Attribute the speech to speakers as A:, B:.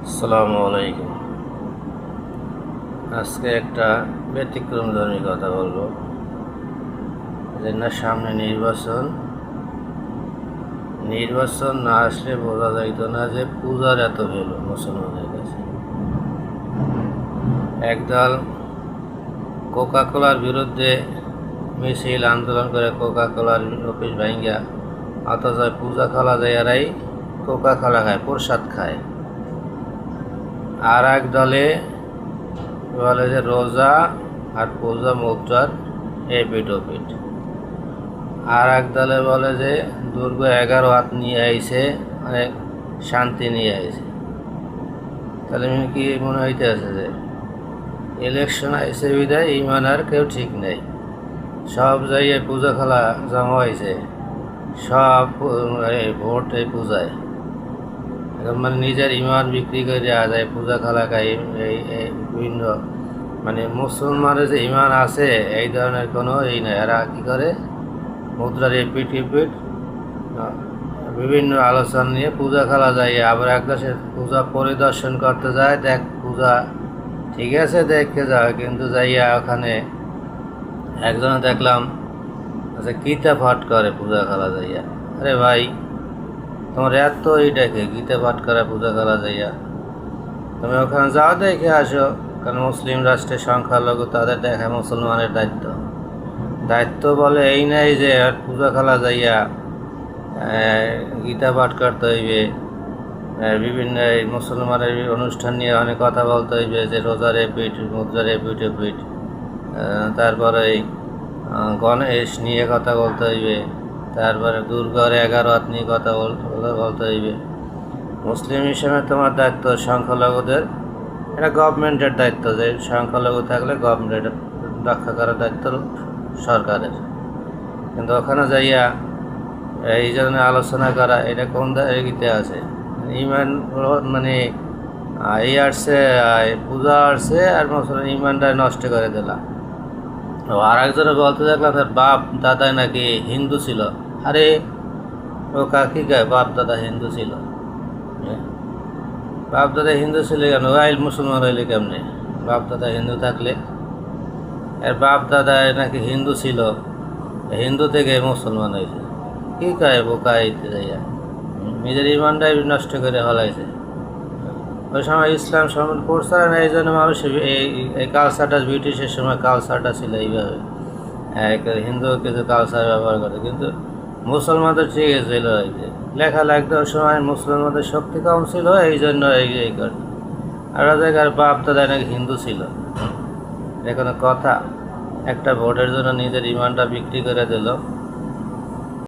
A: আসসালামু আলাইকুম। আজকে একটা ব্যতিক্রমধর্মী কথা বলবো। যে না, সামনে নির্বাচন না আসলে বোঝা যাইত না যে পূজার এত ভ্যালু মুসলমানের কাছে। একদল কোকা কোলার বিরুদ্ধে মিছিল আন্দোলন করে কোকা কোলার অফিস ভাঙ্গা, অথচ পূজা খালা যায় এরাই কোকা কোলা খায়, প্রসাদ খায়। আর এক দলে বলে যে রোজা আর পূজা মুক্তার এপিট ওপিট। আর এক দলে বলে যে দুর্গ 11 হাত নিয়ে আইছে, অনেক শান্তি নিয়ে আইছে। তাহলে কি মনে হইতে আছে যে ইলেকশন আইসে বিদায় ইমান আর কেউ ঠিক নেই। সব জায়গায় পূজা খেলা জমা হয়েছে, সব ভোট এই পূজায়। এখন মানে নিজের ইমান বিক্রি করে দেওয়া যায় পূজা খেলা খাই। এই বিভিন্ন মানে মুসলমানের যে ইমান আছে এই ধরনের কোনো এই নয়। এরা কী করে মুদ্রার এপিট বিভিন্ন আলোচনা নিয়ে পূজা খেলা যায়। আবার এক দেশে পূজা পরিদর্শন করতে যায়, দেখ পূজা ঠিক আছে দেখতে যায়, কিন্তু যাইয়া ওখানে একজনে দেখলাম আচ্ছা গীতা পাঠ করে পূজা খেলা যাইয়া। আরে ভাই, তোমার এত এইটাকে গীতা পাঠ করা পূজা করা যাইয়া, তুমি ওখানে যাও দেখে আসো। কারণ মুসলিম রাষ্ট্রের সংখ্যালঘু, তাদের দেখা মুসলমানের দায়িত্ব বলে এই নাই যে পূজা খেলা যাইয়া গীতা পাঠ করতে হইবে, বিভিন্ন মুসলমানের অনুষ্ঠান নিয়ে অনেক কথা বলতে হইবে, যে রোজার এপিট মুদ্রার এপিট এপিট, তারপরে গণেশ নিয়ে কথা বলতে হইবে, তারপরে দুর্গার 11 হাত নিয়ে কথা বলতে হইবে। মুসলিম হিসেবে তোমার দায়িত্ব সংখ্যালঘুদের, এটা গভর্নমেন্টের দায়িত্ব, যে সংখ্যালঘু থাকলে গভর্নমেন্টের রক্ষা করার দায়িত্ব সরকারের। কিন্তু ওখানে যাইয়া এই জন্য আলোচনা করা, এটা কোন দিকে আছে? ইমান মানে এই আসছে, পূজা আসছে আর মুসলমান ইমানটা নষ্ট করে দিলাম। আর একজনে বলতে দেখলাম তার বাপ দাদা নাকি হিন্দু ছিল। আরে ও কাকি গায়ে বাপ দাদা হিন্দু ছিল? বাপ দাদা হিন্দু ছিল কেন? আইল মুসলমান হইলে কেমনে? বাপ দাদা হিন্দু থাকলে, এর বাপ দাদা নাকি হিন্দু ছিল, হিন্দু থেকে মুসলমান হয়েছে। কি কায় বোকা হইতে যাইয়া নিজের ইমানটাই নষ্ট করে হলাইছে। ওই সময় ইসলাম সম্মান করছে না, এই জন্য মানুষ এই কালচারটা, ব্রিটিশের সময় কালচারটা ছিল এইভাবে, হিন্দু কিছু কালচার ব্যবহার করে। কিন্তু মুসলমানদের ঠিক ছিল যে লেখা লাগতো সময় মুসলমানদের শক্তি কম ছিল, এই জন্য এই করে। আর জায়গার বাপ দাদা নাকি হিন্দু ছিল, এখানে কথা। একটা ভোটের জন্য নিজের ইমানটা বিক্রি করে দিল।